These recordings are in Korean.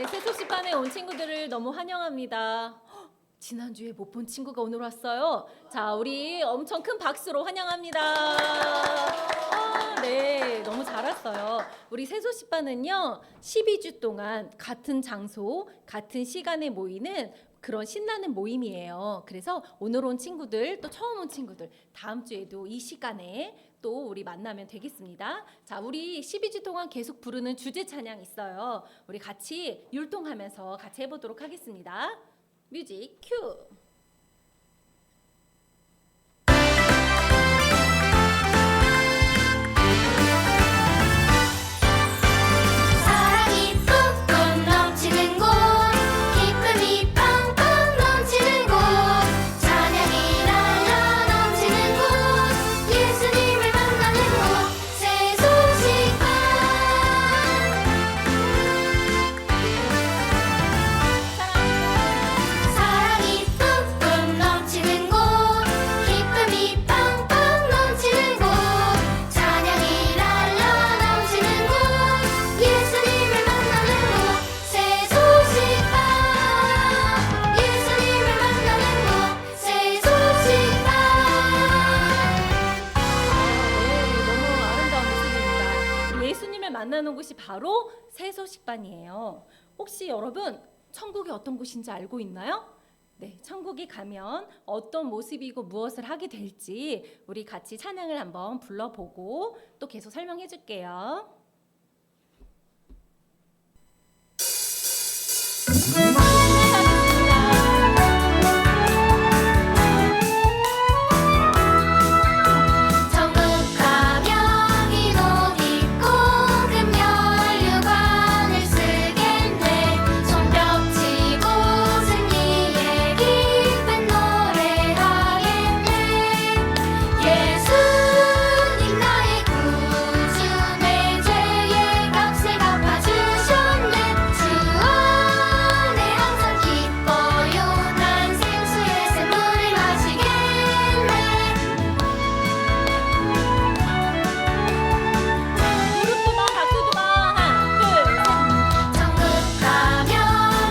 네, 새소식반에 온 친구들을 너무 환영합니다. 지난주에 못 본 친구가 오늘 왔어요. 자, 우리 엄청 큰 박수로 환영합니다. 네, 너무 잘 왔어요. 우리 새소식반은요, 12주 동안 같은 장소, 같은 시간에 모이는 그런 신나는 모임이에요. 그래서 오늘 온 친구들, 또 처음 온 친구들, 다음 주에도 이 시간에 또 우리 만나면 되겠습니다. 자, 우리 12주 동안 계속 부르는 주제 찬양 있어요. 우리 같이 율동하면서 같이 해보도록 하겠습니다. 뮤직 큐! 사랑이 뿜뿜 넘치는 곳 기쁨이 팡팡 넘치는 곳 찬양이 날라 넘치는 곳 예수님을 만나는 곳 새소식반 사랑이 뿜뿜 넘치는 곳 기쁨이 팡팡 넘치는 곳 찬양이 날라 넘치는 곳 예수님을 만나는 곳 새소식반 예수님을 만나는 곳 새소식반 네, 너무 아름다운 모습입니다. 예수님을 만나는 곳이 바로 새소식반이에요. 혹시 여러분 천국이 어떤 곳인지 알고 있나요? 네, 천국에 가면 어떤 모습이고 무엇을 하게 될지 우리 같이 찬양을 한번 불러보고 또 계속 설명해 줄게요. 천국 가면 흰 옷 입고 금면류관을 쓰겠네 손뼉 치고 승리의 기쁜 노래하겠네 예수님 나의 구주 내 죄의 값을 갚아주셨네 주 안에 항상 기뻐요 난 생수의 샘물을 마시겠네 무릎도 봐, 박수도 봐. 하나, 천국 가면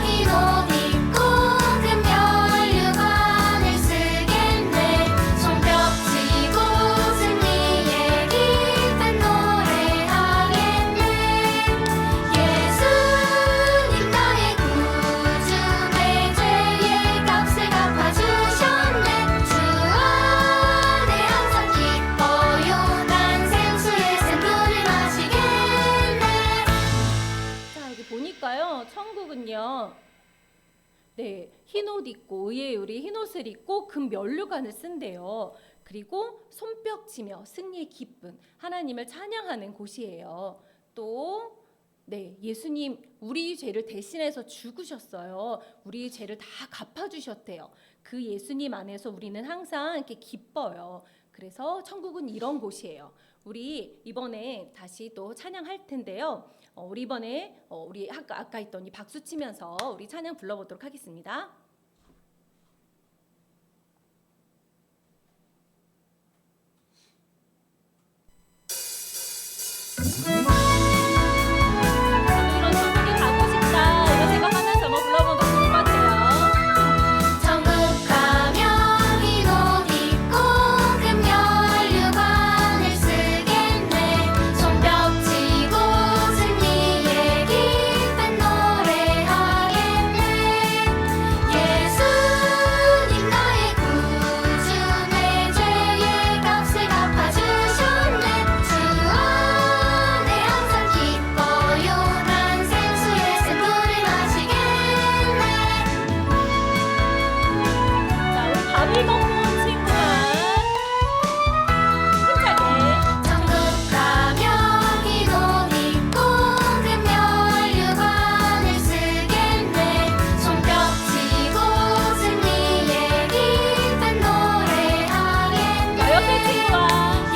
흰 옷 입고 금면류관을 쓰겠네 손뼉 치고 승리의 기쁜 노래하겠네 예수님 나의 구주 내 죄의 값을 갚아주셨네 주 안에 항상 기뻐요 난 생수의 샘물을 마시겠네 자, 여기 보니까요. 천국은요. 네, 흰옷 입고 의의 우리 흰옷을 입고 금 면류관을 쓴대요. 그리고 손뼉치며 승리의 기쁨 하나님을 찬양하는 곳이에요. 또 네, 예수님 우리 죄를 대신해서 죽으셨어요. 우리 죄를 다 갚아주셨대요. 그 예수님 안에서 우리는 항상 이렇게 기뻐요. 그래서 천국은 이런 곳이에요. 우리 이번에 다시 또 찬양할 텐데요. 우리 이번에 우리 아까 했던 이 박수 치면서 우리 찬양 불러보도록 하겠습니다. 저도 이런 천국에 가고 싶다 이런 생각하면서 한번 불러보면 좋을 것 같아요. 천국 가면 흰 옷 입고 금면류관을 쓰겠네 손뼉 치고 승리의 기쁜 노래하겠네 예수님 나의 구주 내 죄의 값을 갚아주셨네 주 안에 항상 기뻐요 난 생수의 샘물을 마시겠네 자, 우리 밥을 먹고 온 친구가 힘차게 천국 가면 흰 옷 입고 금면류관을 쓰겠네 손뼉 치고 승리의 기쁜 노래하겠네 자, 옆에 친구와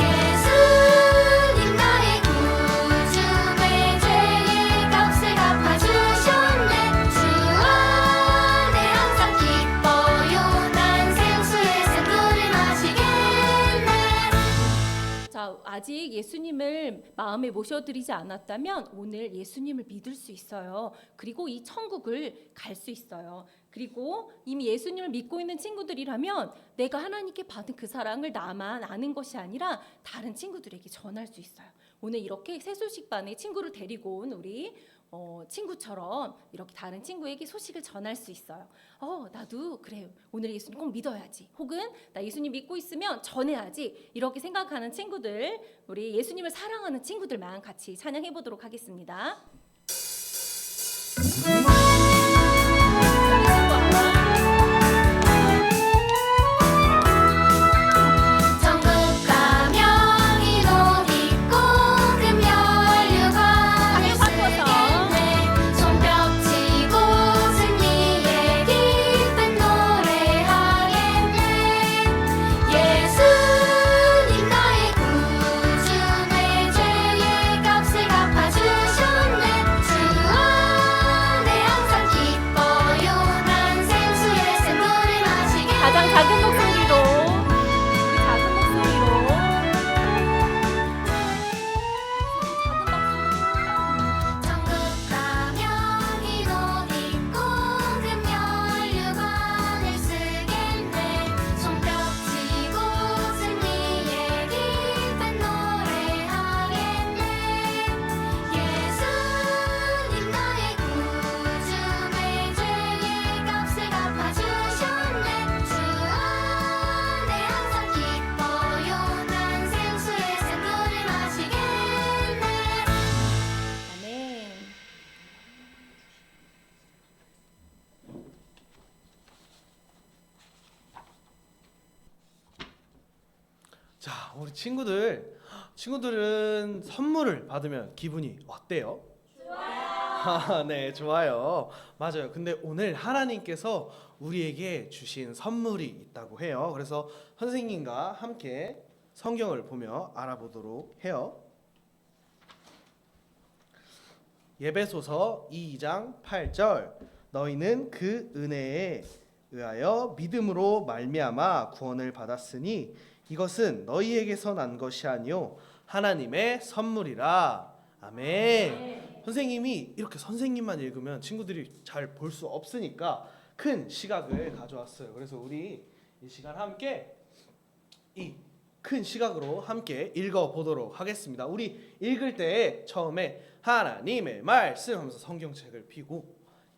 예수님 나의 구주 내 죄의 값을 갚아주셨네 주 안에 항상 기뻐요 난 생수의 샘물을 마시겠네 자, 아직 예수님을 예수님을 마음에 모셔드리지 않았다면 오늘 예수님을 믿을 수 있어요. 그리고 이 천국을 갈 수 있어요. 그리고 이미 예수님을 믿고 있는 친구들이라면 내가 하나님께 받은 그 사랑을 나만 아는 것이 아니라 다른 친구들에게 전할 수 있어요. 오늘 이렇게 새소식반에 친구를 데리고 온 우리 친구처럼 이렇게 다른 친구에게 소식을 전할 수 있어요. 나도 그래, 오늘 예수님 꼭 믿어야지. 혹은 나 예수님 믿고 있으면 전해야지. 이렇게 생각하는 친구들, 우리 예수님을 사랑하는 친구들만 같이 찬양해 보도록 하겠습니다. 천국 가면 흰옷 입고 금연류관을 쓰겠네. 손뼉치고 승리의 기쁜 노래하겠네. 예수님 나의 구주 내 죄의 값을 갚아주셨네. 주 안에 항상 기뻐요. 난 생수의 샘물을 마시겠네. 가장 작은 목소리로, 우리 작은 목소리로, 작은 박수로. 천국 가면 흰옷 입고 금연류관을 쓰겠네. 손뼉치고 승리의 기쁜 노래하겠네. 예수님 나의 구주 내 죄의 값을 갚아주셨네. 주 안에 항상 기뻐요. 난 생수의 샘물을 마시겠네. 아멘. 자, 우리 친구들은 선물을 받으면 기분이 어때요? 좋아요. 네, 좋아요. 맞아요. 근데 오늘 하나님께서 우리에게 주신 선물이 있다고 해요. 그래서 선생님과 함께 성경을 보며 알아보도록 해요. 예배소서 2장 8절 너희는 그 은혜에 의하여 믿음으로 말미암아 구원을 받았으니 이것은 너희에게서 난 것이 아니요 하나님의 선물이라. 아멘. 선생님이 이렇게 선생님만 읽으면 친구들이 잘 볼 수 없으니까 큰 시각을 가져왔어요. 그래서 우리 이 시간 함께 이 큰 시각으로 함께 읽어보도록 하겠습니다. 우리 읽을 때 처음에 하나님의 말씀 하면서 성경책을 펴고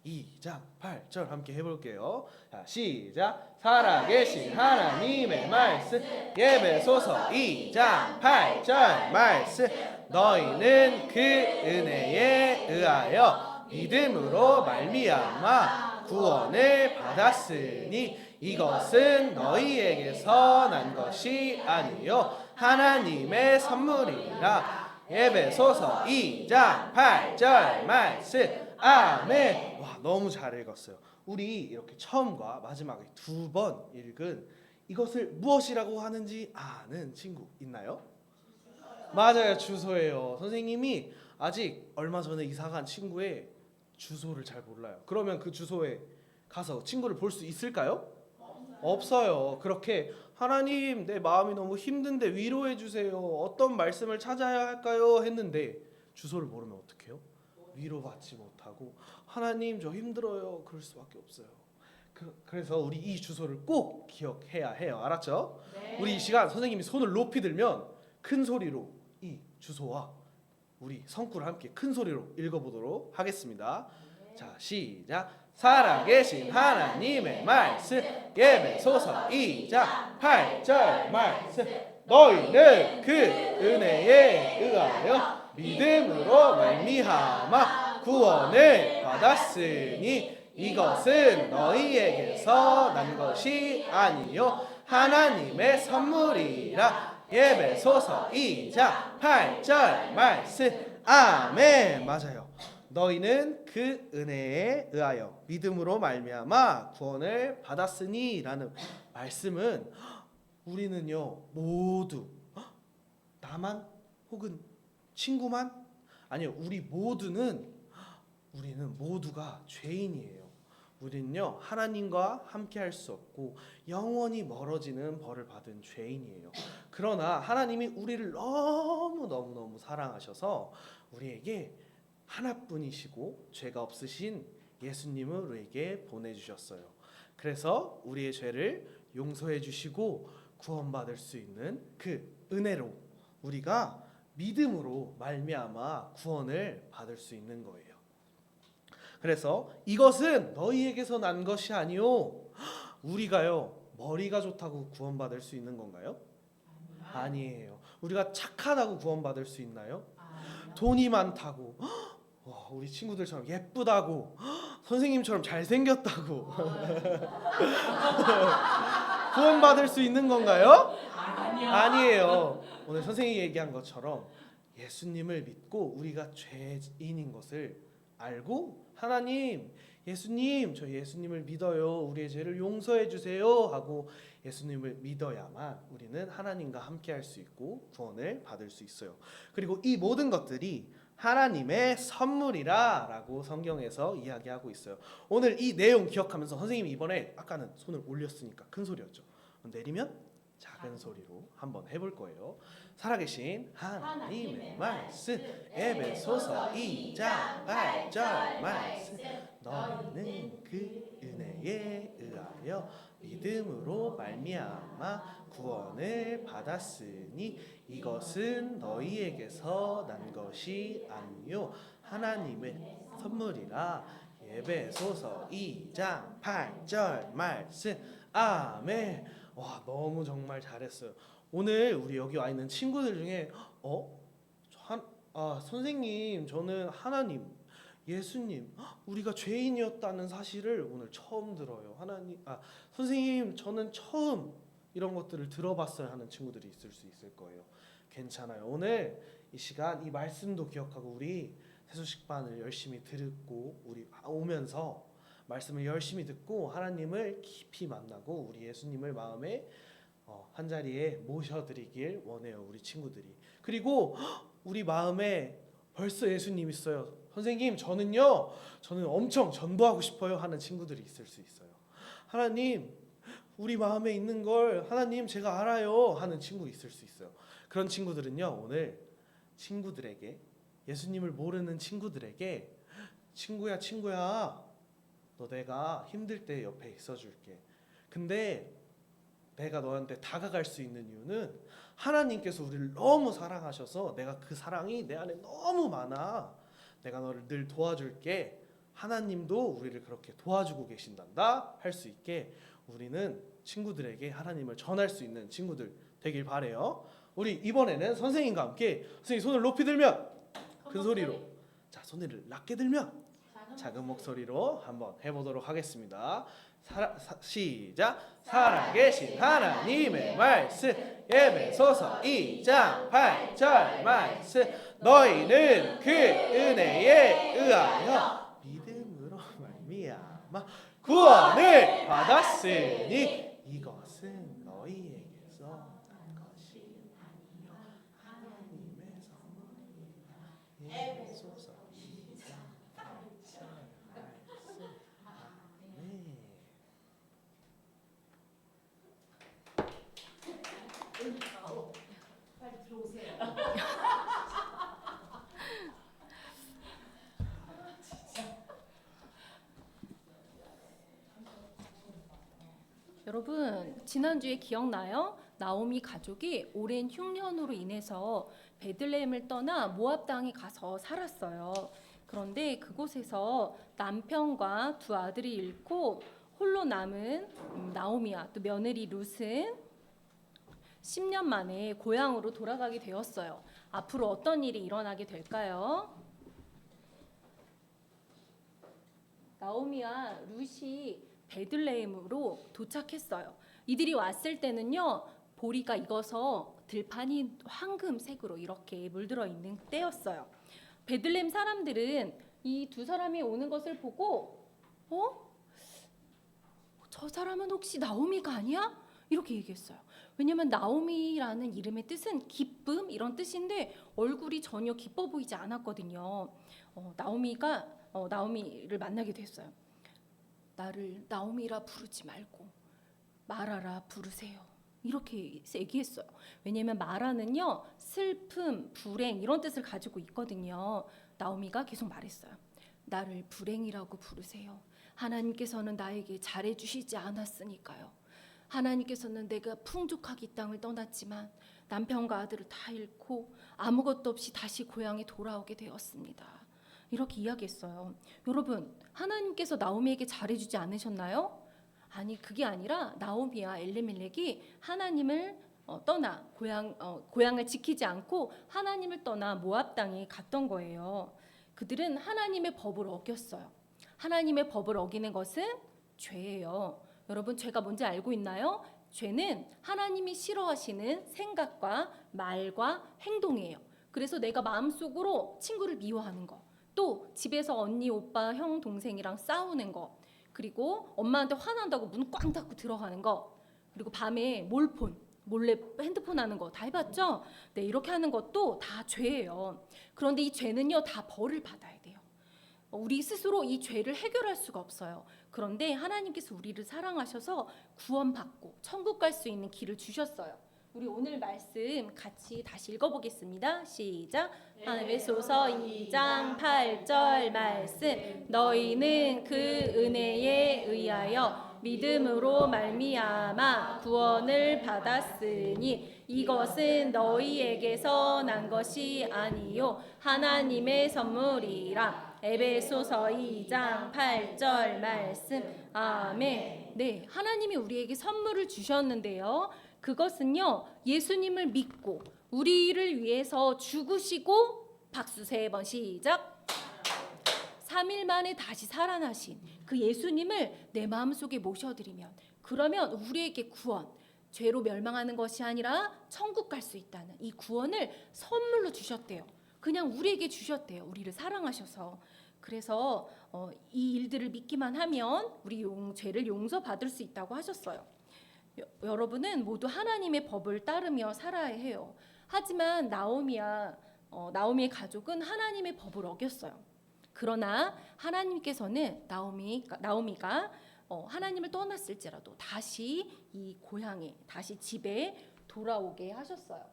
2장 8절 함께 해볼게요. 자, 시작. 살아계신 하나님의 말씀 예배소서 2장 8절 말씀 너희는 그 은혜에 의하여 믿음으로 말미암아 구원을 받았으니 이것은 너희에게서 난 것이 아니요 하나님의 선물이라. 예배소서 2장 8절 말씀 아멘. 와, 너무 잘 읽었어요. 우리 이렇게 처음과 마지막에 두 번 읽은 이것을 무엇이라고 하는지 아는 친구 있나요? 맞아요, 주소예요. 선생님이 아직 얼마 전에 이사간 친구의 주소를 잘 몰라요. 그러면 그 주소에 가서 친구를 볼 수 있을까요? 없어요. 그렇게 하나님 내 마음이 너무 힘든데 위로해 주세요. 어떤 말씀을 찾아야 할까요? 했는데 주소를 모르면 어떡해요? 위로받지 못하고 하나님 저 힘들어요. 그럴 수밖에 없어요. 그래서 우리 이 주소를 꼭 기억해야 해요. 알았죠? 네. 우리 이 시간 선생님이 손을 높이 들면 큰 소리로 이 주소와 우리 성구를 함께 큰 소리로 읽어보도록 하겠습니다. 네. 자, 시작. 살아계신 하나님의 말씀 예배소서 2장 8절 말씀 너희는 그 은혜에 의하여 믿음으로 말미암아 구원을 받았으니 이것은 너희에게서 난 것이 아니요 하나님의 선물이라. 예배소서 2장 8절 말씀 아멘. 맞아요. 너희는 그 은혜에 의하여 믿음으로 말미암아 구원을 받았으니 라는 말씀은 우리는요 모두 나만 혹은 친구만 아니요 우리는 모두가 죄인이에요. 우리는요 하나님과 함께 할 수 없고 영원히 멀어지는 벌을 받은 죄인이에요. 그러나 하나님이 우리를 너무 사랑하셔서 우리에게 하나뿐이시고 죄가 없으신 예수님을 우리에게 보내주셨어요. 그래서 우리의 죄를 용서해 주시고 구원받을 수 있는 그 은혜로 우리가 믿음으로 말미암아 구원을 받을 수 있는 거예요. 그래서 이것은 너희에게서 난 것이 아니요 우리가요 머리가 좋다고 구원받을 수 있는 건가요? 아니에요. 우리가 착하다고 구원받을 수 있나요? 돈이 많다고 우리 친구들처럼 예쁘다고 선생님처럼 잘생겼다고 구원받을 수 있는 건가요? 아니에요. 오늘 선생님이 얘기한 것처럼 예수님을 믿고 우리가 죄인인 것을 알고 하나님, 예수님, 저 예수님을 믿어요. 우리의 죄를 용서해 주세요 하고 예수님을 믿어야만 우리는 하나님과 함께 할 수 있고 구원을 받을 수 있어요. 그리고 이 모든 것들이 하나님의 선물이라 라고 성경에서 이야기하고 있어요. 오늘 이 내용 기억하면서 선생님이 이번에 아까는 손을 올렸으니까 큰 소리였죠. 내리면 작은 소리로 한번 해볼 거예요. 살아계신 하나님의 말씀 에베소서 2장 8절 말씀 너희는 그 은혜에 의하여 믿음으로 말미암아 구원을 받았으니 이것은 너희에게서 난 것이 아니요 하나님의 선물이라. 에베소서 2장 8절 말씀. 아멘. 와, 너무 정말 잘했어요. 오늘 우리 여기 와 있는 친구들 중에 선생님 저는 하나님, 예수님, 우리가 죄인이었다는 사실을 오늘 처음 들어요. 선생님 저는 처음 이런 것들을 들어봤어요 하는 친구들이 있을 수 있을 거예요. 괜찮아요. 오늘 이 시간 이 말씀도 기억하고 우리 세수식반을 열심히 듣고 우리 오면서 말씀을 열심히 듣고 하나님을 깊이 만나고 우리 예수님을 마음에 한 자리에 모셔드리길 원해요. 우리 친구들이. 그리고 우리 마음에 벌써 예수님 있어요. 선생님 저는 엄청 전도하고 싶어요 하는 친구들이 있을 수 있어요. 하나님 우리 마음에 있는 걸 하나님 제가 알아요 하는 친구 있을 수 있어요. 그런 친구들은요 오늘 친구들에게 예수님을 모르는 친구들에게 친구야 너 내가 힘들 때 옆에 있어줄게. 근데 내가 너한테 다가갈 수 있는 이유는 하나님께서 우리를 너무 사랑하셔서 내가 그 사랑이 내 안에 너무 많아. 내가 너를 늘 도와줄게. 하나님도 우리를 그렇게 도와주고 계신단다 할 수 있게 우리는 친구들에게 하나님을 전할 수 있는 친구들 되길 바래요. 우리 이번에는 선생님과 함께 선생님 손을 높이 들면 큰 소리로, 자 손을 낮게 들면 작은 목소리로 한번 해보도록 하겠습니다. 시작. 살아계신 하나님의 말씀 에베소서 2장 8절 말씀 너희는 그 은혜에 의하여 믿음으로 말미암아 구원을 받았으니 이것은 너희에게서 난 것이 아니요 하나님의 선물이라. 에베소서 2장 8절 말씀. 아멘. 빨리 들어오세요. 여러분 지난주에 기억나요? 나오미 가족이 오랜 흉년으로 인해서 베들레헴을 떠나 모압 땅에 가서 살았어요. 그런데 그곳에서 남편과 두 아들이 잃고 홀로 남은 나오미와 또 며느리 룻은 10년 만에 고향으로 돌아가게 되었어요. 앞으로 어떤 일이 일어나게 될까요? 나오미와 룻이 베들레헴으로 도착했어요. 이들이 왔을 때는요 보리가 익어서 들판이 황금색으로 이렇게 물들어 있는 때였어요. 베들레헴 사람들은 이 두 사람이 오는 것을 보고 저 사람은 혹시 나오미가 아니야? 이렇게 얘기했어요. 왜냐하면 나오미라는 이름의 뜻은 기쁨 이런 뜻인데 얼굴이 전혀 기뻐 보이지 않았거든요. 나오미를 만나게 됐어요. 나를 나오미라 부르지 말고 마라라 부르세요. 이렇게 얘기했어요. 왜냐하면 마라는요, 슬픔, 불행 이런 뜻을 가지고 있거든요. 나오미가 계속 말했어요. 나를 불행이라고 부르세요. 하나님께서는 나에게 잘해주시지 않았으니까요. 하나님께서는 내가 풍족하게 이 땅을 떠났지만 남편과 아들을 다 잃고 아무것도 없이 다시 고향에 돌아오게 되었습니다. 이렇게 이야기했어요. 여러분, 하나님께서 나오미에게 잘해주지 않으셨나요? 아니, 그게 아니라 나오미와 엘리멜렉이 하나님을 떠나 고향을 지키지 않고 하나님을 떠나 모압 땅에 갔던 거예요. 그들은 하나님의 법을 어겼어요. 하나님의 법을 어기는 것은 죄예요. 여러분, 죄가 뭔지 알고 있나요? 죄는 하나님이 싫어하시는 생각과 말과 행동이에요. 그래서 내가 마음속으로 친구를 미워하는 거, 또 집에서 언니, 오빠, 형, 동생이랑 싸우는 거, 그리고 엄마한테 화난다고 문 꽝 닫고 들어가는 거, 그리고 밤에 몰래 핸드폰 하는 거 다 해봤죠? 네, 이렇게 하는 것도 다 죄예요. 그런데 이 죄는요, 다 벌을 받아야 돼요. 우리 스스로 이 죄를 해결할 수가 없어요. 그런데 하나님께서 우리를 사랑하셔서 구원받고 천국 갈 수 있는 길을 주셨어요. 우리 오늘 말씀 같이 다시 읽어보겠습니다. 시작. 에베소서 2장 8절 말씀. 너희는 그 은혜에 의하여 믿음으로 말미암아 구원을 받았으니 이것은 너희에게서 난 것이 아니요 하나님의 선물이라. 에베소서 2장 8절 말씀. 아멘. 네, 하나님이 우리에게 선물을 주셨는데요. 그것은요, 예수님을 믿고 우리를 위해서 죽으시고, 박수 3번 시작. 3일 만에 다시 살아나신 그 예수님을 내 마음속에 모셔드리면, 그러면 우리에게 구원, 죄로 멸망하는 것이 아니라 천국 갈 수 있다는 이 구원을 선물로 주셨대요. 그냥 우리에게 주셨대요. 우리를 사랑하셔서. 그래서 이 일들을 믿기만 하면 우리 죄를 용서받을 수 있다고 하셨어요. 여러분은 모두 하나님의 법을 따르며 살아야 해요. 하지만 나오미의 가족은 하나님의 법을 어겼어요. 그러나 하나님께서는 나오미가 하나님을 떠났을지라도 다시 이 고향에, 다시 집에 돌아오게 하셨어요.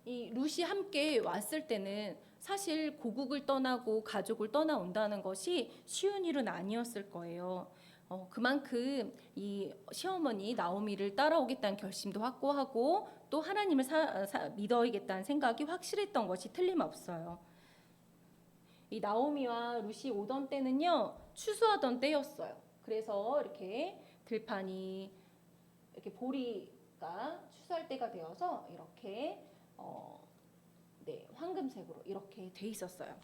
이 룻이 함께 왔을 때는 사실 고국을 떠나고 가족을 떠나온다는 것이 쉬운 일은 아니었을 거예요. 그만큼 이 시어머니 나오미를 따라오겠다는 결심도 확고하고 또 하나님을 믿어야겠다는 생각이 확실했던 것이 틀림없어요. 이 나오미와 룻이 오던 때는요, 추수하던 때였어요. 그래서 이렇게 들판이 이렇게 보리가 추수할 때가 되어서 이렇게 황금색으로 이렇게 돼 있었어요.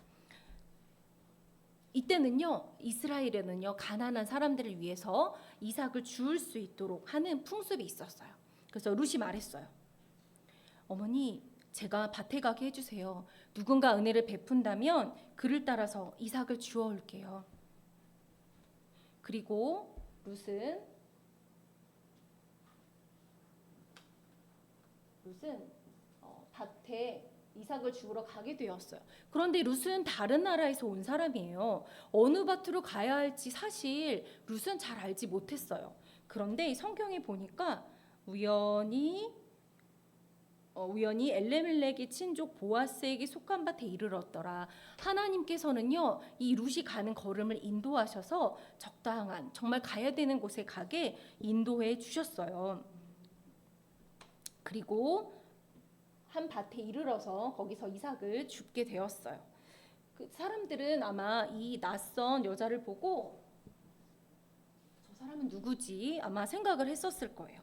이때는요, 이스라엘에는요, 가난한 사람들을 위해서 이삭을 주울 수 있도록 하는 풍습이 있었어요. 그래서 룻이 말했어요. 어머니, 제가 밭에 가게 해주세요. 누군가 은혜를 베푼다면 그를 따라서 이삭을 주워 올게요. 그리고 룻은 밭에 이삭을 주우러 가게 되었어요. 그런데 룻은 다른 나라에서 온 사람이에요. 어느 밭으로 가야 할지 사실 룻은 잘 알지 못했어요. 그런데 이 성경에 보니까 우연히 엘레멜렉의 친족 보아스에게 속한 밭에 이르렀더라. 하나님께서는요, 이 룻이 가는 걸음을 인도하셔서 적당한, 정말 가야 되는 곳에 가게 인도해 주셨어요. 그리고 한 밭에 이르러서 거기서 이삭을 줍게 되었어요. 그 사람들은 아마 이 낯선 여자를 보고 저 사람은 누구지? 아마 생각을 했었을 거예요.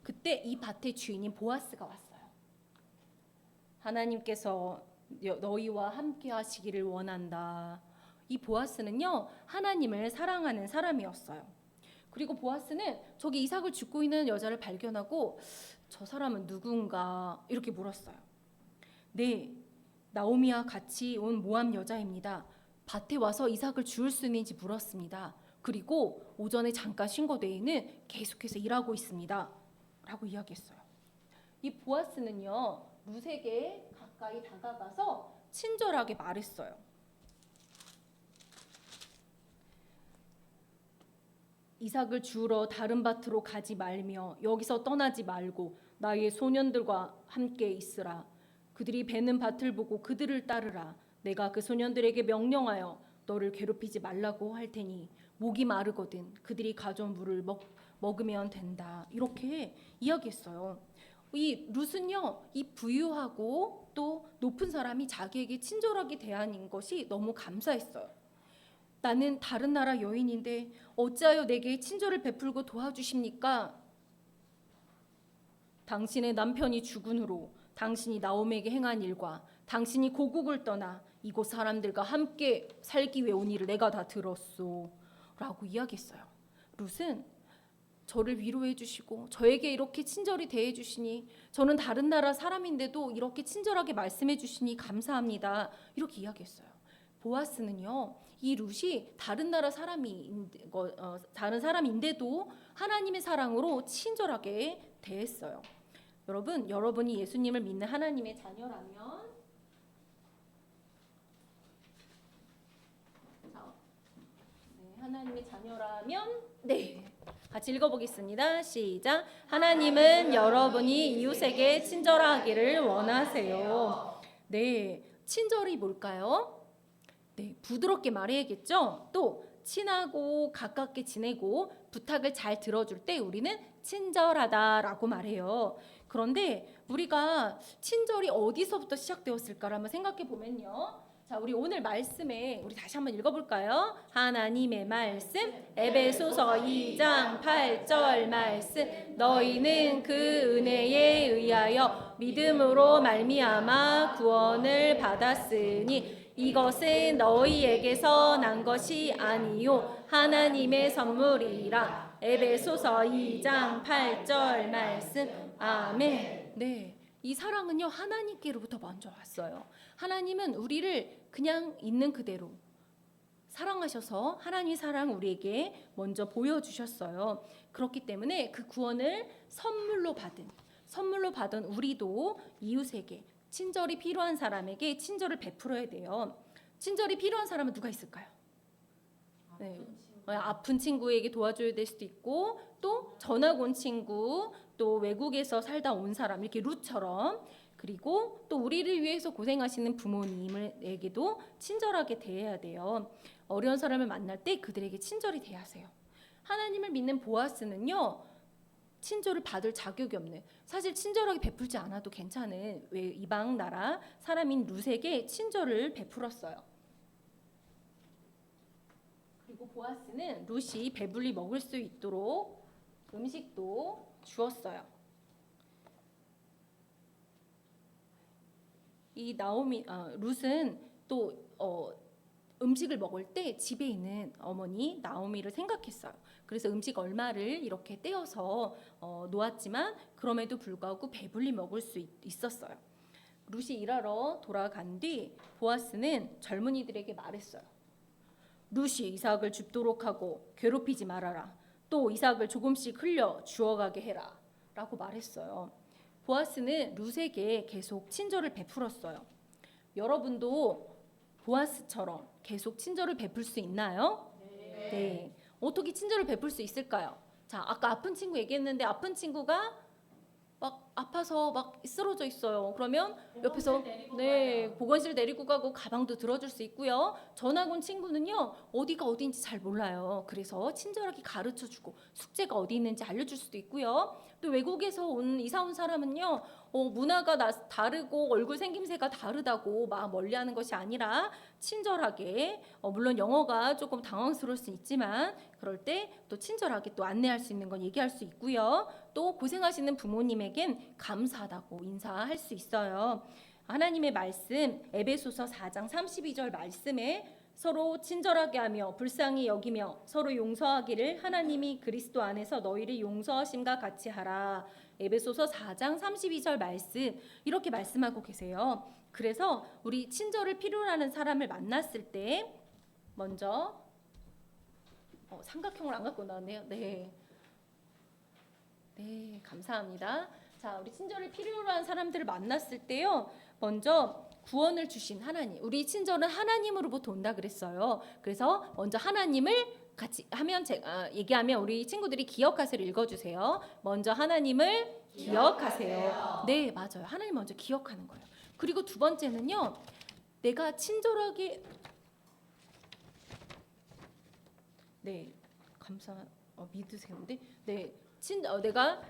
그때 이 밭의 주인인 보아스가 왔어요. 하나님께서 너희와 함께 하시기를 원한다. 이 보아스는요, 하나님을 사랑하는 사람이었어요. 그리고 보아스는 저기 이삭을 줍고 있는 여자를 발견하고 저 사람은 누군가 이렇게 물었어요. 네, 나오미와 같이 온 모압 여자입니다. 밭에 와서 이삭을 주울 수 있는지 물었습니다. 그리고 오전에 잠깐 쉰 것 외에는 계속해서 일하고 있습니다. 라고 이야기했어요. 이 보아스는요, 룻에게 가까이 다가가서 친절하게 말했어요. 이삭을 주우러 다른 밭으로 가지 말며 여기서 떠나지 말고 나의 소년들과 함께 있으라. 그들이 베는 밭을 보고 그들을 따르라. 내가 그 소년들에게 명령하여 너를 괴롭히지 말라고 할 테니 목이 마르거든 그들이 가져온 물을 먹으면 된다. 이렇게 이야기했어요. 이 룻은요, 이 부유하고 또 높은 사람이 자기에게 친절하게 대하는 것이 너무 감사했어요. 나는 다른 나라 여인인데 어찌하여 내게 친절을 베풀고 도와주십니까? 당신의 남편이 죽은 후로 당신이 나오미에게 행한 일과 당신이 고국을 떠나 이곳 사람들과 함께 살기 위해 온 일을 내가 다 들었소 라고 이야기했어요. 룻은 저를 위로해 주시고 저에게 이렇게 친절히 대해 주시니 저는 다른 나라 사람인데도 이렇게 친절하게 말씀해 주시니 감사합니다. 이렇게 이야기했어요. 보아스는요, 이 룻이 다른 나라 다른 사람인데도 하나님의 사랑으로 친절하게 대했어요. 여러분이 예수님을 믿는 하나님의 자녀라면 하나님의 자녀라면 같이 읽어보겠습니다. 시작. 하나님은 여러분이 이웃에게 친절하기를 원하세요. 네, 친절이 뭘까요? 네, 부드럽게 말해야겠죠. 또 친하고 가깝게 지내고 부탁을 잘 들어줄 때 우리는 친절하다라고 말해요. 그런데 우리가 친절이 어디서부터 시작되었을까를 한번 생각해 보면요. 자, 우리 오늘 말씀에 우리 다시 한번 읽어볼까요? 하나님의 말씀 에베소서 2장 8절 말씀 너희는 그 은혜에 의하여 믿음으로 말미암아 구원을 받았으니 이것은 너희에게서 난 것이 아니요 하나님의 선물이라. 에베소서 2장 8절 말씀. 아멘. 네, 이 사랑은요 하나님께로부터 먼저 왔어요. 하나님은 우리를 그냥 있는 그대로 사랑하셔서 하나님의 사랑 우리에게 먼저 보여주셨어요. 그렇기 때문에 그 구원을 선물로 받은 우리도 이웃에게 친절이 필요한 사람에게 친절을 베풀어야 돼요. 친절이 필요한 사람은 누가 있을까요? 네. 아픈 친구에게 도와줘야 될 수도 있고 또 전학 온 친구 또 외국에서 살다 온 사람 이렇게 룻처럼 그리고 또 우리를 위해서 고생하시는 부모님에게도 친절하게 대해야 돼요. 어려운 사람을 만날 때 그들에게 친절히 대하세요. 하나님을 믿는 보아스는요. 친절을 받을 자격이 없는 사실 친절하게 베풀지 않아도 괜찮은 이방 나라 사람인 룻에게 친절을 베풀었어요. 그리고 보아스는 룻이 배불리 먹을 수 있도록 음식도 주었어요. 이 룻은 또 음식을 먹을 때 집에 있는 어머니 나오미를 생각했어요. 그래서 음식 얼마를 이렇게 떼어서 놓았지만 그럼에도 불구하고 배불리 먹을 수 있었어요. 룻이 일하러 돌아간 뒤 보아스는 젊은이들에게 말했어요. 룻이 이삭을 줍도록 하고 괴롭히지 말아라. 또 이삭을 조금씩 흘려 주워가게 해라 라고 말했어요. 보아스는 룻에게 계속 친절을 베풀었어요. 여러분도 보아스처럼 계속 친절을 베풀 수 있나요? 네. 어떻게 친절을 베풀 수 있을까요? 자, 아까 아픈 친구 얘기했는데 아픈 친구가 막 아파서 막 쓰러져 있어요. 그러면 옆에서 보건실 데리고 가고 가방도 들어줄 수 있고요. 전학 온 친구는요 어디가 어디인지 잘 몰라요. 그래서 친절하게 가르쳐주고 숙제가 어디 있는지 알려줄 수도 있고요. 또 외국에서 이사 온 사람은요 문화가 다르고 얼굴 생김새가 다르다고 막 멀리하는 것이 아니라 친절하게 물론 영어가 조금 당황스러울 수 있지만 그럴 때 또 친절하게 또 안내할 수 있는 건 얘기할 수 있고요. 또 고생하시는 부모님에겐 감사하다고 인사할 수 있어요. 하나님의 말씀 에베소서 4장 32절 말씀에 서로 친절하게 하며 불쌍히 여기며 서로 용서하기를 하나님이 그리스도 안에서 너희를 용서하심과 같이 하라. 에베소서 4장 32절 말씀 이렇게 말씀하고 계세요. 그래서 우리 친절을 필요로 하는 사람을 만났을 때 먼저 삼각형을 안 갖고 나왔네요. 네, 감사합니다. 자, 우리 친절을 필요로 하는 사람들을 만났을 때요. 먼저 구원을 주신 하나님, 우리 친절은 하나님으로부터 온다 그랬어요. 그래서 먼저 하나님을 같이 하면 제가 얘기하면 우리 친구들이 기억하세요 읽어주세요. 먼저 하나님을 기억하세요. 네, 맞아요. 하나님 먼저 기억하는 거예요. 그리고 두 번째는요, 내가 친절하게 네 감사 믿으세요. 네 내가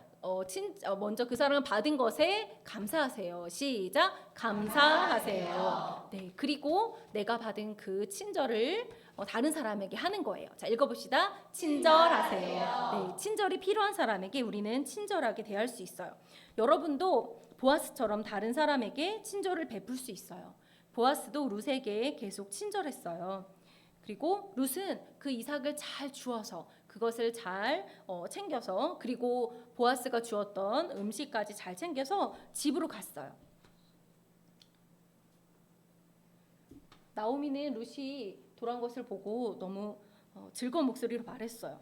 먼저 그 사랑을 받은 것에 감사하세요. 시작. 감사하세요. 네, 그리고 내가 받은 그 친절을 다른 사람에게 하는 거예요. 자, 읽어봅시다. 친절하세요. 네, 친절이 필요한 사람에게 우리는 친절하게 대할 수 있어요. 여러분도 보아스처럼 다른 사람에게 친절을 베풀 수 있어요. 보아스도 룻에게 계속 친절했어요. 그리고 룻은 그 이삭을 잘 주어서 그것을 잘 챙겨서 그리고 보아스가 주었던 음식까지 잘 챙겨서 집으로 갔어요. 나오미는 룻이 돌아온 것을 보고 너무 즐거운 목소리로 말했어요.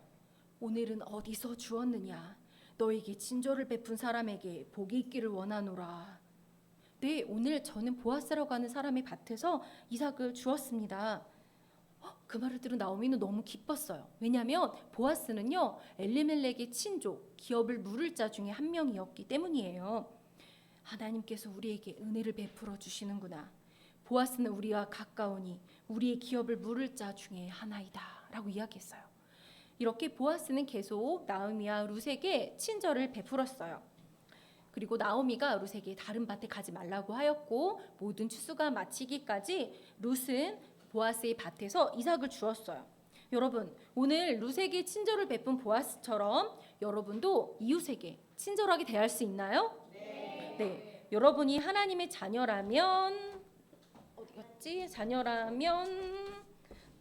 오늘은 어디서 주었느냐? 너에게 친절을 베푼 사람에게 복이 있기를 원하노라. 네, 오늘 저는 보아스라고 하는 사람의 밭에서 이삭을 주었습니다. 그 말을 들은 나오미는 너무 기뻤어요. 왜냐하면 보아스는요 엘리멜렉의 친족, 기업을 물을 자 중에 한 명이었기 때문이에요. 하나님께서 우리에게 은혜를 베풀어 주시는구나. 보아스는 우리와 가까우니 우리의 기업을 물을 자 중에 하나이다 라고 이야기했어요. 이렇게 보아스는 계속 나오미와 룻에게 친절을 베풀었어요. 그리고 나오미가 룻에게 다른 밭에 가지 말라고 하였고 모든 추수가 마치기까지 룻은 보아스의 밭에서 이삭을 주었어요. 여러분, 오늘 룻에게 친절을 베푼 보아스처럼 여러분도 이웃에게 친절하게 대할 수 있나요? 네. 여러분이 하나님의 자녀라면 어디 갔지? 자녀라면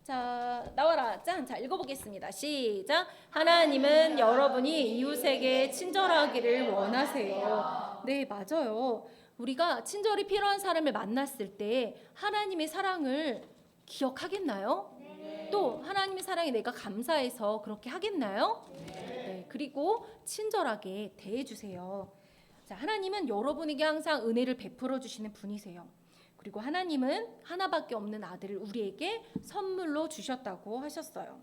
자, 나와라. 짠. 자, 읽어보겠습니다. 시작. 하나님은 여러분이 이웃에게 친절하기를 원하세요. 네, 맞아요. 우리가 친절이 필요한 사람을 만났을 때 하나님의 사랑을 기억하겠나요? 또 하나님의 사랑에 내가 감사해서 그렇게 하겠나요? 네, 그리고 친절하게 대해주세요. 자, 하나님은 여러분에게 항상 은혜를 베풀어 주시는 분이세요. 그리고 하나님은 하나밖에 없는 아들을 우리에게 선물로 주셨다고 하셨어요.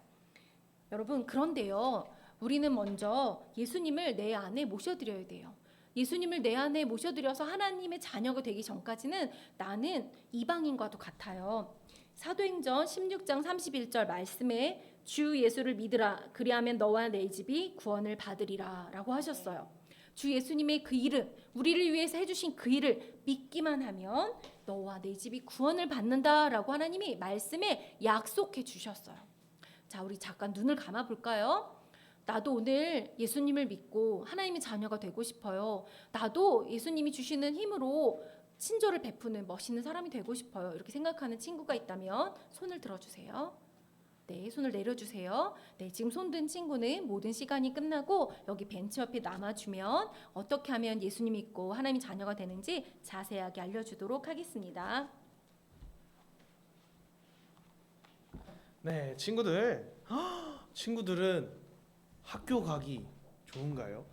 여러분, 그런데요, 우리는 먼저 예수님을 내 안에 모셔드려야 돼요. 예수님을 내 안에 모셔드려서 하나님의 자녀가 되기 전까지는 나는 이방인과도 같아요. 사도행전 16장 31절 말씀에 주 예수를 믿으라 그리하면 너와 내 집이 구원을 받으리라 라고 하셨어요. 주 예수님의 그 일은 우리를 위해서 해주신 그 일을 믿기만 하면 너와 내 집이 구원을 받는다 라고 하나님이 말씀에 약속해 주셨어요. 자, 우리 잠깐 눈을 감아 볼까요? 나도 오늘 예수님을 믿고 하나님의 자녀가 되고 싶어요. 나도 예수님이 주시는 힘으로 친절을 베푸는 멋있는 사람이 되고 싶어요. 이렇게 생각하는 친구가 있다면 손을 들어주세요. 네, 손을 내려주세요. 네, 지금 손 든 친구는 모든 시간이 끝나고 여기 벤치 옆에 남아주면 어떻게 하면 예수님 믿고 하나님 자녀가 되는지 자세하게 알려주도록 하겠습니다. 네, 친구들은 학교 가기 좋은가요?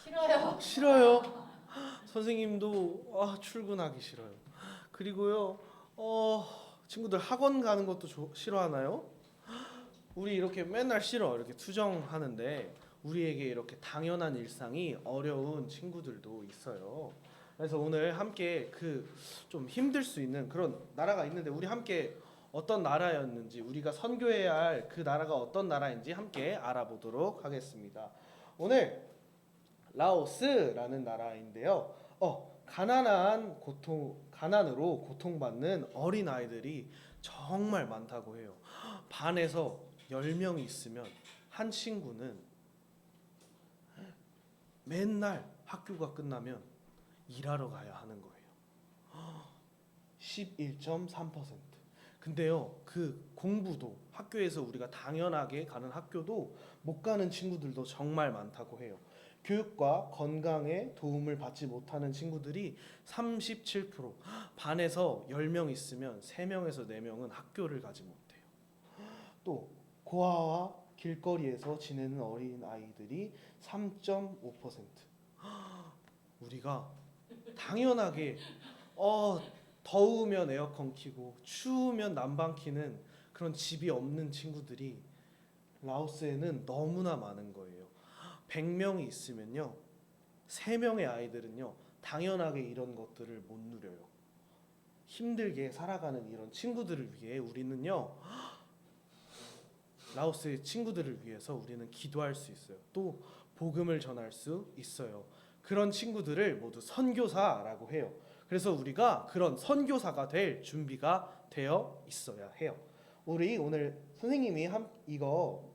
싫어요. 싫어요. 선생님도 출근하기 싫어요. 그리고요, 친구들 학원 가는 것도 싫어하나요? 우리 이렇게 맨날 싫어 이렇게 투정하는데 우리에게 이렇게 당연한 일상이 어려운 친구들도 있어요. 그래서 오늘 함께 그 좀 힘들 수 있는 그런 나라가 있는데 우리 함께 어떤 나라였는지 우리가 선교해야 할 그 나라가 어떤 나라인지 함께 알아보도록 하겠습니다. 오늘 라오스라는 나라인데요. 가난으로 고통받는 어린 아이들이 정말 많다고 해요. 반에서 10명이 있으면 한 친구는 맨날 학교가 끝나면 일하러 가야 하는 거예요. 11.3%. 근데요, 그 공부도 학교에서 우리가 당연하게 가는 학교도 못 가는 친구들도 정말 많다고 해요. 교육과 건강에 도움을 받지 못하는 친구들이 37%, 반에서 10명 있으면 3명에서 4명은 학교를 가지 못해요. 또 고아와 길거리에서 지내는 어린 아이들이 3.5%. 우리가 당연하게 더우면 에어컨 켜고 추우면 난방 켜는 그런 집이 없는 친구들이 라오스에는 너무나 많은 거예요. 100명이 있으면요, 3명의 아이들은요 당연하게 이런 것들을 못 누려요. 힘들게 살아가는 이런 친구들을 위해 우리는요, 라오스의 친구들을 위해서 우리는 기도할 수 있어요. 또 복음을 전할 수 있어요. 그런 친구들을 모두 선교사라고 해요. 그래서 우리가 그런 선교사가 될 준비가 되어 있어야 해요. 우리 오늘 선생님이 이거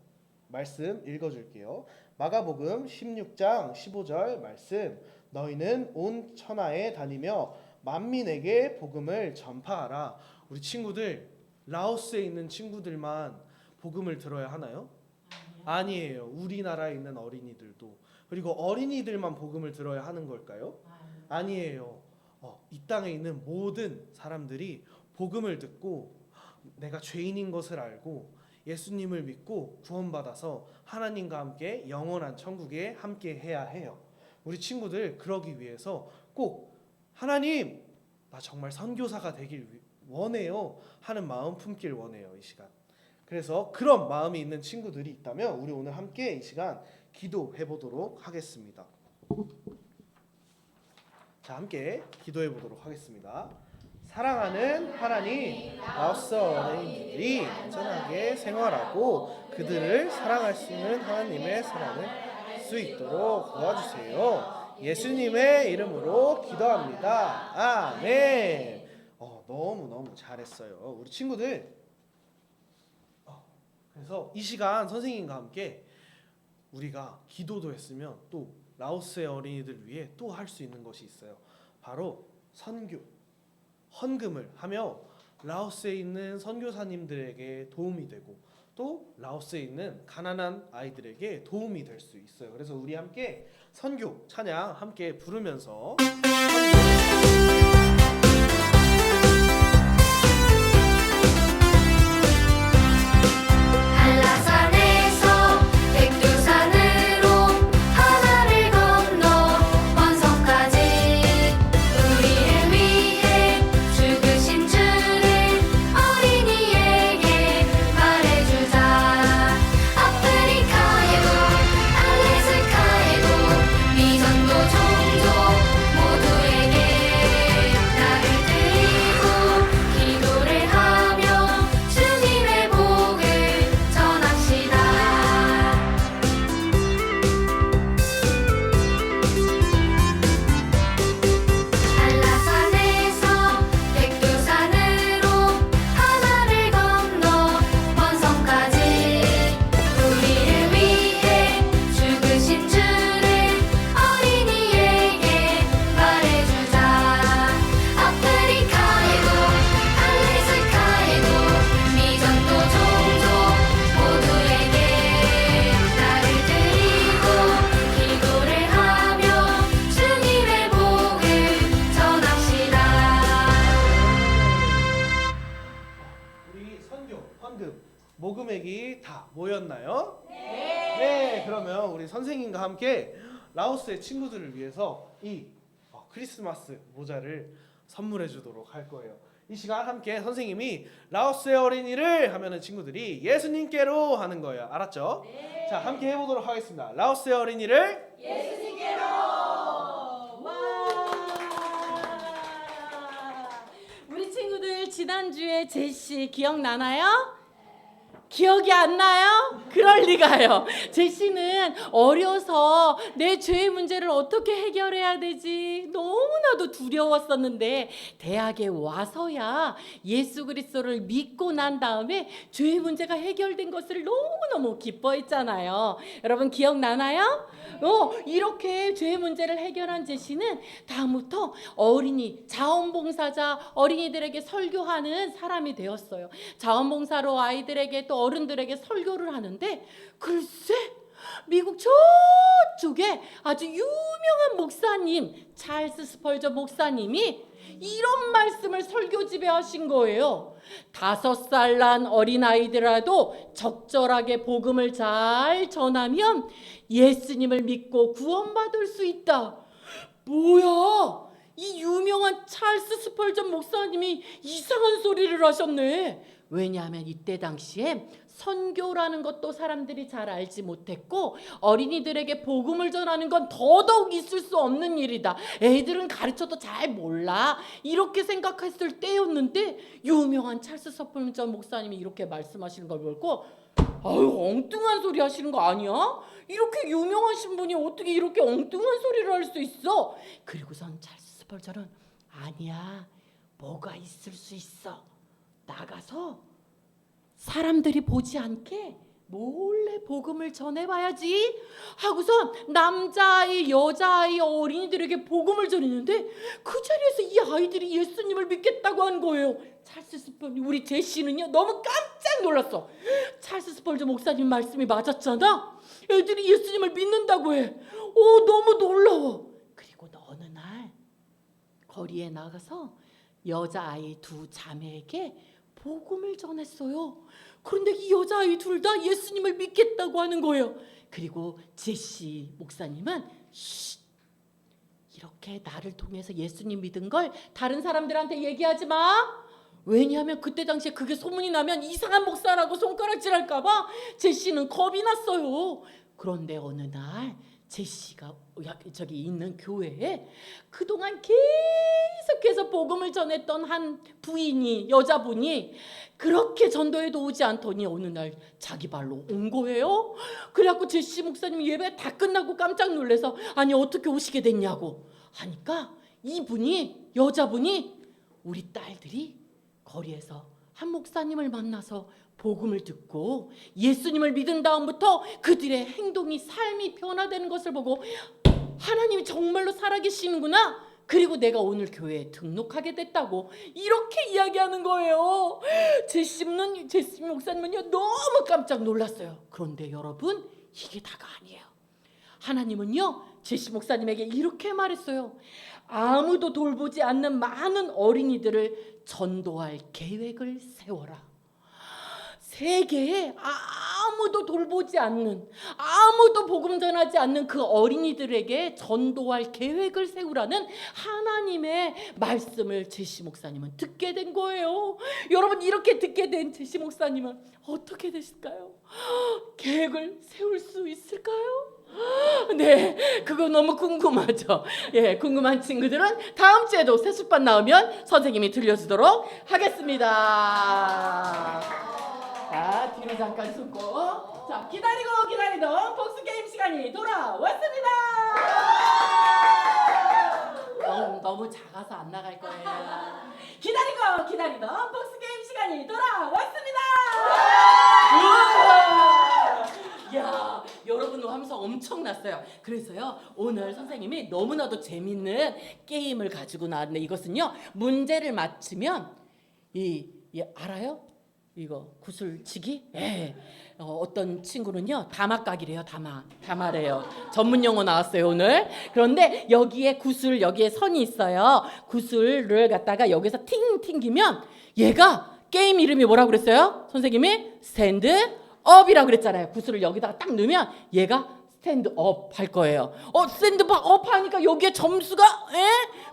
말씀 읽어줄게요. 마가복음 16장 15절 말씀. 너희는 온 천하에 다니며 만민에게 복음을 전파하라. 우리 친구들, 라오스에 있는 친구들만 복음을 들어야 하나요? 아니에요. 우리나라에 있는 어린이들도, 그리고 어린이들만 복음을 들어야 하는 걸까요? 아니에요. 이 땅에 있는 모든 사람들이 복음을 듣고 내가 죄인인 것을 알고 예수님을 믿고 구원받아서 하나님과 함께 영원한 천국에 함께 해야 해요. 우리 친구들 그러기 위해서 꼭 하나님, 나 정말 선교사가 되길 원해요 하는 마음 품길 원해요, 이 시간. 그래서 그런 마음이 있는 친구들이 있다면 우리 오늘 함께 이 시간 기도해 보도록 하겠습니다. 자, 함께 기도해 보도록 하겠습니다. 사랑하는 하나님, 라오스 어린이들이 안전하게 생활하고 그들을 사랑할 수 있는 하나님의 사랑을 알 수 있도록 도와주세요. 예수님의 이름으로 기도합니다. 아멘. 너무너무 잘했어요, 우리 친구들. 그래서 이 시간 선생님과 함께 우리가 기도도 했으면 또 라오스의 어린이들 위해 또 할 수 있는 것이 있어요. 바로 선교, 헌금을 하며 라오스에 있는 선교사님들에게 도움이 되고 또 라오스에 있는 가난한 아이들에게 도움이 될 수 있어요. 그래서 우리 함께 선교 찬양 함께 부르면서 한라산에서 백두산으로 하나를 건너 원성까지 우리를 위해 죽으신 주를 어린이에게 말해주자. 아프리카에도 알래스카에도 미전도 종족 모두에게 나를 드리고 기도를 하며 주님의 복을 전합시다. 한라산에서 백두산으로 하나를 건너 원성까지 우리를 위해 죽으신 주를 어린이에게 말해주자. 아프리카에도 알래스카에도 미전도 종족 모두에게 나를 드리고 기도를 하며 주님의 복을 전합시다. 우리 선교, 헌금, 모금액이 다 모였나요? 네. 그러면 우리 선생님과 함께 라오스의 친구들을 위해서 이 크리스마스 모자를 선물해 주도록 할 거예요. 이 시간 함께 선생님이 라오스의 어린이를 하면은 친구들이 예수님께로 하는 거예요. 알았죠? 자, 함께 해보도록 하겠습니다. 라오스의 어린이를 우리 친구들 지난주에 제시 기억나나요? 기억이 안 나요? 그럴 리가요. 제시는 어려서 내 죄의 문제를 어떻게 해결해야 되지 너무나도 두려웠었는데 대학에 와서야 예수 그리스도를 믿고 난 다음에 죄의 문제가 해결된 것을 너무너무 기뻐했잖아요. 여러분 기억나나요? 이렇게 죄의 문제를 해결한 제시는 다음부터 어린이, 자원봉사자, 어린이들에게 설교하는 사람이 되었어요. 자원봉사로 아이들에게 또 어른들에게 설교를 하는데 글쎄 미국 저쪽에 아주 유명한 목사님 찰스 스펄저 목사님이 이런 말씀을 설교집에 하신 거예요. 5살 난 어린아이들라도 적절하게 복음을 잘 전하면 예수님을 믿고 구원받을 수 있다. 뭐야? 이 유명한 찰스 스펄전 목사님이 이상한 소리를 하셨네. 왜냐하면 이때 당시에 선교라는 것도 사람들이 잘 알지 못했고 어린이들에게 복음을 전하는 건 더더욱 있을 수 없는 일이다. 애들은 가르쳐도 잘 몰라. 이렇게 생각했을 때였는데 유명한 찰스 스펄전 목사님이 이렇게 말씀하시는 걸 보고 아유, 엉뚱한 소리 하시는 거 아니야? 이렇게 유명하신 분이 어떻게 이렇게 엉뚱한 소리를 할 수 있어? 그리고선 찰스 스펄전은 아니야, 뭐가 있을 수 있어. 나가서 사람들이 보지 않게 몰래 복음을 전해봐야지 하고선 남자아이, 여자아이, 어린이들에게 복음을 전했는데 그 자리에서 이 아이들이 예수님을 믿겠다고 한 거예요. 찰스 스펄전, 우리 제시는요 너무 깜짝 놀랐어. 찰스 스펄전 목사님 말씀이 맞았잖아. 애들이 예수님을 믿는다고 해. 너무 놀라워. 그리고 어느 날 거리에 나가서 여자아이 두 자매에게 복음을 전했어요. 그런데 이 여자아이 둘 다 예수님을 믿겠다고 하는 거예요. 그리고 제시 목사님은 이렇게 나를 통해서 예수님 믿은 걸 다른 사람들한테 얘기하지 마. 왜냐하면 그때 당시에 그게 소문이 나면 이상한 목사라고 손가락질할까 봐 제시는 겁이 났어요. 그런데 어느 날 제시가 저기 있는 교회에 그동안 계속해서 복음을 전했던 한 부인이, 여자분이 그렇게 전도해도 오지 않더니 어느 날 자기 발로 온 거예요. 그래갖고 제시 목사님이 예배 다 끝나고 깜짝 놀라서 아니 어떻게 오시게 됐냐고 하니까 이분이, 여자분이 우리 딸들이 거리에서 한 목사님을 만나서 복음을 듣고 예수님을 믿은 다음부터 그들의 행동이, 삶이 변화되는 것을 보고 하나님이 정말로 살아계시는구나. 그리고 내가 오늘 교회에 등록하게 됐다고 이렇게 이야기하는 거예요. 제시 목사님은요 너무 깜짝 놀랐어요. 그런데 여러분, 이게 다가 아니에요. 하나님은요 제시 목사님에게 이렇게 말했어요. 아무도 돌보지 않는 많은 어린이들을 전도할 계획을 세워라. 세계에 아무도 돌보지 않는, 아무도 복음 전하지 않는 그 어린이들에게 전도할 계획을 세우라는 하나님의 말씀을 제시 목사님은 듣게 된 거예요. 여러분, 이렇게 듣게 된 제시 목사님은 어떻게 되실까요? 계획을 세울 수 있을까요? 네, 그거 너무 궁금하죠. 예, 궁금한 친구들은 다음 주에도 새 수판 나오면 선생님이 들려주도록 하겠습니다. 자, 뒤로 잠깐 숨고, 자, 기다리던 복수 게임 시간이 돌아왔습니다. 너무 작아서 안 나갈 거예요. 기다리던 복수 게임 시간이 돌아왔습니다. 야, 여러분 함성 엄청 났어요. 그래서요 오늘 선생님이 너무나도 재밌는 게임을 가지고 나왔는데 이것은요 문제를 맞추면 알아요? 이거 구슬치기? 예. 어떤 친구는요 다마까기래요. 다마래요. 전문 용어 나왔어요 오늘. 그런데 여기에 구슬, 여기에 선이 있어요. 구슬을 갖다가 여기서 팅 튕기면 얘가 게임 이름이 뭐라고 그랬어요? 선생님이 스탠드업이라고 그랬잖아요. 구슬을 여기다가 딱 넣으면 얘가 스탠드업 할 거예요. 스탠드업 하니까 여기에 점수가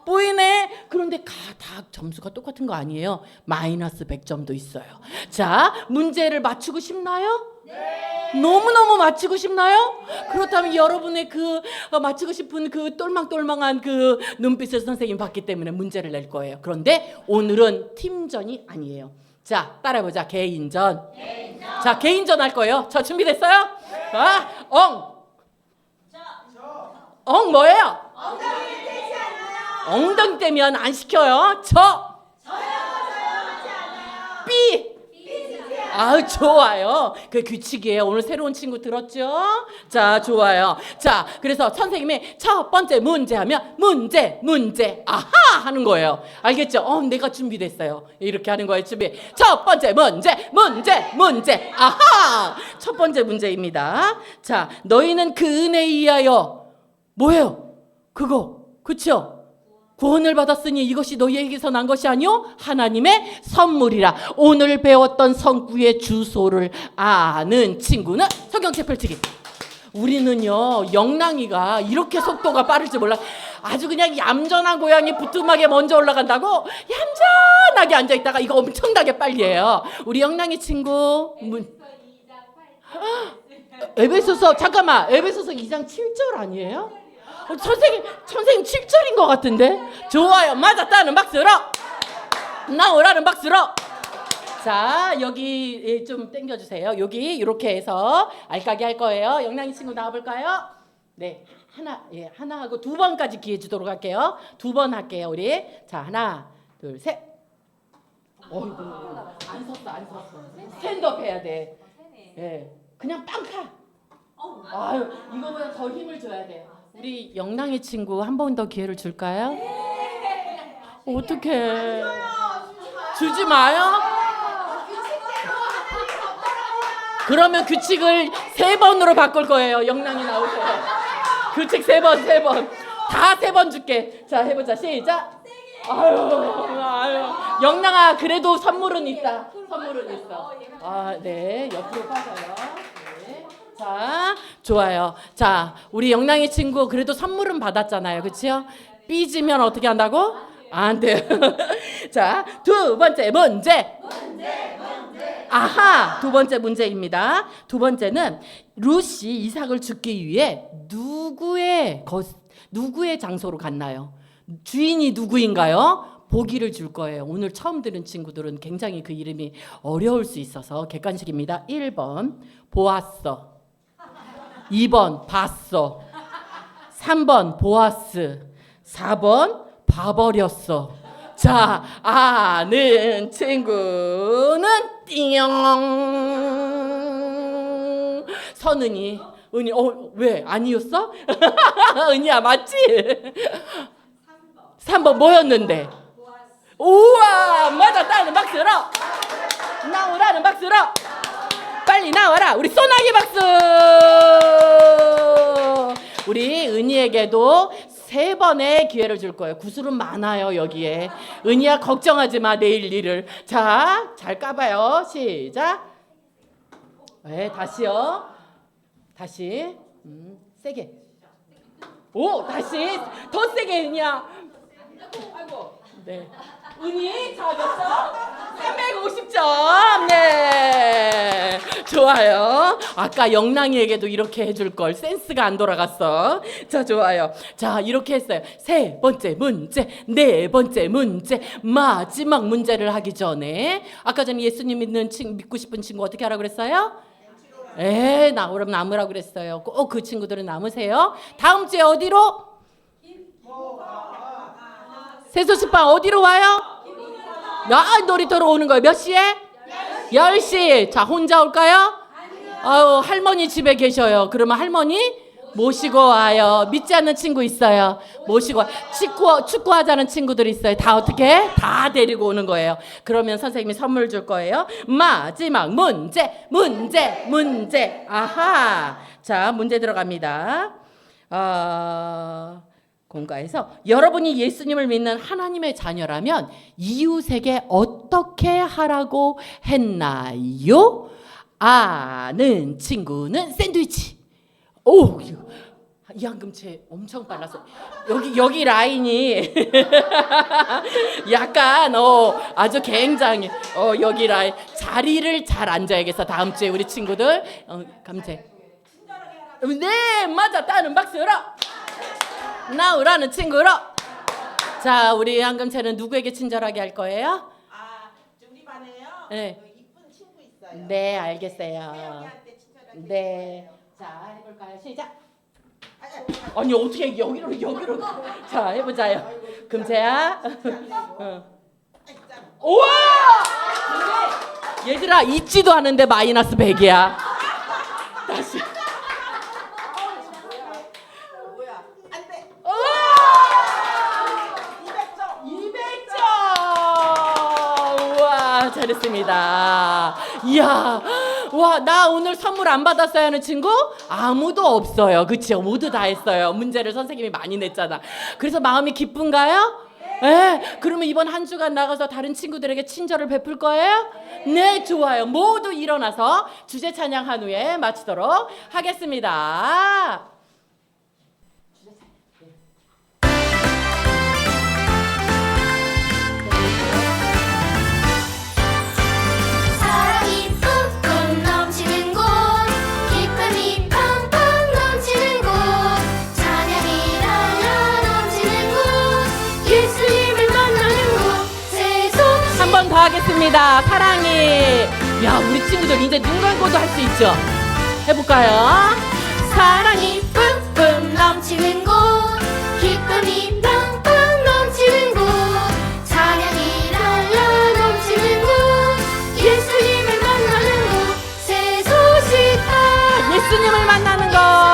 보이네. 그런데 다 점수가 똑같은 거 아니에요. 마이너스 100점도 있어요. 자, 문제를 맞추고 싶나요? 네. 너무너무 맞추고 싶나요? 그렇다면 여러분의 그 맞추고 싶은 그 똘망똘망한 그 눈빛을 선생님이 봤기 때문에 문제를 낼 거예요. 그런데 오늘은 팀전이 아니에요. 자, 따라해보자. 개인전. 자, 개인전 할 거예요. 저 준비됐어요? 네. 자, 엉 뭐예요? 엉덩이 떼지 않아요. 엉덩이 떼면 안 시켜요. 저요 하지 않아요. 삐. 아우, 좋아요. 그 규칙이에요. 오늘 새로운 친구 들었죠? 자, 좋아요. 자, 그래서 선생님이 첫 번째 문제 하면 문제 아하 하는 거예요. 알겠죠? 내가 준비됐어요. 이렇게 하는 거예요. 준비. 첫 번째 문제 아하. 첫 번째 문제입니다. 자, 너희는 그 은혜에 의하여 뭐예요? 그거, 그쵸? 구원을 받았으니 이것이 너희에게서 난 것이 아니요 하나님의 선물이라. 오늘 배웠던 성구의 주소를 아는 친구는 성경책 펼치기. 우리는요 영랑이가 이렇게 속도가 빠를 줄 몰라. 아주 그냥 얌전한 고양이 부뚜막에 먼저 올라간다고 얌전하게 앉아있다가 이거 엄청나게 빨리 해요. 우리 영랑이 친구 에베소서 잠깐만 에베소서 2장 7절 아니에요? 선생님 7절인 것 같은데. 좋아요. 맞았다는 박수로 나오라는 박수로. 자 여기 좀 당겨주세요. 여기 이렇게 해서 알까기 할 거예요. 영랑이 친구 나와볼까요? 네 하나 하고 두 번까지 기회 주도록 할게요. 두 번 할게요 우리. 자 하나 둘 셋. 어이구 안 섰어. 스탠드업 해야 돼. 예 그냥 빵카. 아유 이거보다 더 힘을 줘야 돼. 우리 영랑이 친구 한 번 더 기회를 줄까요? 어떡해. 주지 마요? 그러면 규칙을 3번으로 바꿀 거예요. 영랑이 나오세요. 규칙 3번. 다 3번 줄게. 자 해보자. 시작. 아유. 영랑아 그래도 선물은 있다. 선물은 있어. 아 네 옆으로 빠져요. 네. 자 좋아요. 자 우리 영랑이 친구 그래도 선물은 받았잖아요. 그치요? 삐지면 어떻게 한다고? 안 돼요. 자, 두 번째 문제. 아하, 두 번째 문제입니다. 두 번째는 룻이 이삭을 죽기 위해 누구의 장소로 갔나요? 주인이 누구인가요? 보기를 줄 거예요. 오늘 처음 들은 친구들은 굉장히 그 이름이 어려울 수 있어서 객관식입니다. 1번 보았어. 2번 봤어. 3번 보았스. 4번 봐버렸어. 자, 아는 친구는 띵. 선은이, 은이, 왜 아니었어? 은이야 맞지? 3번 뭐였는데? 우와 맞았다는 박수로 나오라는 박수로 빨리 나와라. 우리 소나기 박수. 우리 은이에게도 3번의 기회를 줄 거예요. 구슬은 많아요 여기에. 은희야 걱정하지 마 내일 일을. 자, 잘 까봐요. 시작. 네, 다시요. 다시. 세게. 오, 다시. 더 세게 은희야. 아이고. 네. 은희 잘했어. 350점. 네. 좋아요. 아까 영랑이에게도 이렇게 해줄 걸. 센스가 안 돌아갔어. 자, 좋아요. 자, 이렇게 했어요. 3번째 문제, 4번째 문제, 마지막 문제를 하기 전에 아까 전에 예수님 믿고 싶은 친구 어떻게 하라고 그랬어요? 남으라고 그랬어요. 꼭 그 친구들은 남으세요. 다음 주에 어디로? 세소식방 어디로 와요? 놀이터로 오는 거예요. 몇 시에? 10시. 자, 혼자 올까요? 할머니 집에 계셔요. 그러면 할머니 모시고 와요. 믿지 않는 친구 있어요. 모시고 와. 축구하자는 친구들 있어요. 다 어떻게? 다 데리고 오는 거예요. 그러면 선생님이 선물 줄 거예요. 마지막 문제. 아하. 자, 문제 들어갑니다. 공가에서 여러분이 예수님을 믿는 하나님의 자녀라면 이웃에게 어떻게 하라고 했나요? 아는 친구는 샌드위치. 오, 이한금채 엄청 빨랐어. 여기 라인이 약간 아주 굉장히 여기 라인 자리를 잘 앉아야겠어. 다음 주에 우리 친구들 감채. 네, 맞았다는 박수로. 나오라는 친구로. 자, 우리 한금채는 누구에게 친절하게 할 거예요? 우리 반에요. 네. 그 이쁜 친구 있어요. 네, 알겠어요. 태영이한테 친절하게. 네. 자, 해볼까요? 시작. 아니 어떻게 여기로. 자, 해보자요. 금채야. 우와! 근데 얘들아 잊지도 않은데 마이너스 100이야. 다시. 뭐야? 안 돼. 200점. 우와, 잘했습니다. 이야. 와, 나 오늘 선물 안 받았어요 하는 친구? 아무도 없어요. 그치요? 모두 다 했어요. 문제를 선생님이 많이 냈잖아. 그래서 마음이 기쁜가요? 네. 그러면 이번 한 주간 나가서 다른 친구들에게 친절을 베풀 거예요? 네, 좋아요. 모두 일어나서 주제 찬양한 후에 마치도록 하겠습니다. 주제 찬양. 좋습니다. 사랑이. 야, 우리 친구들 이제 눈 감고도 할 수 있죠? 해볼까요? 사랑이 뿜뿜 넘치는 곳 기쁨이 빵빵 넘치는 곳 찬양이 랄라 넘치는 곳 예수님을 만나는 곳 새 소식 예수님을 만나는 거.